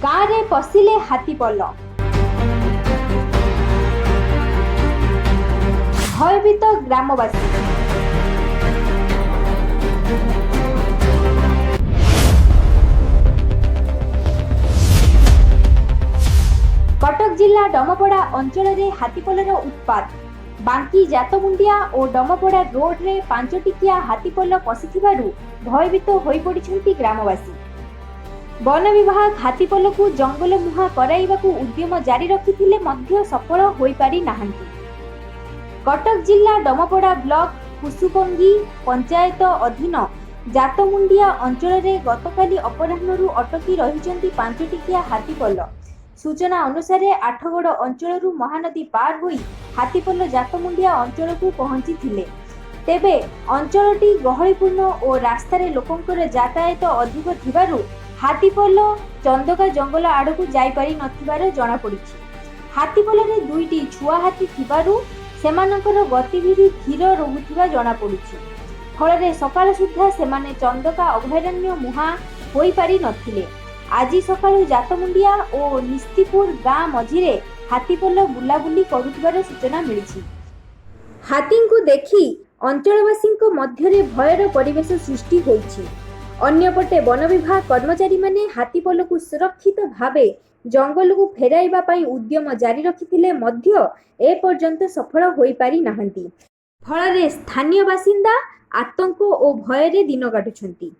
गाँव रे पशिले हाथीपल भयभीत ग्रामवासी। कटक जिला डमपड़ा अंचल रे हाथीपलर उत्पात। बांकी जातमुंडिया और डमपड़ा रोड रे 5 टिकिया हाथीपल पशिथिबारु भयभीत होई पड़िछन्ति ग्रामवासी। वन विभाग हाथीपल को जंगल मुहा कराइबाकू उद्यम जारी रखिथिले मध्य सफल होई पारि नाहंती। कटक जिला डमपड़ा ब्लॉक कुसुबंगी पंचायत अधीन जातमुंडिया अंचल रे गतकाली अपराह्नरु अटकी रहिचन्ति 5 टिकिया हाथीपल। सूचना अनुसार आठगड़ अंचल महानदी पार होई हाथीपल जातमुंडिया अंचल को पहुंची थिले। तेबे अंचलटी गहलीपूर्ण और रास्तार लोकंकर यातायात अधिक थिबारु हाथीपल चंदका जंगल आड़कू जाई पारि नथिबार जणा पड़िछि। हाथीपल रे 2टी छुआ हाथी थिबारु सेमानकर गतिविधि धीर रहुथिबा जणा पड़िछि। फଳରେ सकाळ सुद्धा सेमाने चंदका अभयारण्य मुहा होई पारि नथिले। आज सकाळु जातमुंडिया और निस्तीपुर गाँ मझिरे हाथीपल बुलाबुली करुथिबार सूचना मिलिछि। हाथींकु देखि अंचलवासींक मध्यरे भयर परिवेश सृष्टि होइछि। अन्यपटे वन विभाग कर्मचारी माने हाथीपल को सुरक्षित भावे जंगल को फेराइबा पई उद्यम जारी रखिथिले मध्य ए पर्यंत सफल होई पारि नाहंती। फଳରେ स्थानीय बासिंदा आतंक और भୟରେ दिन काटुछन्ति।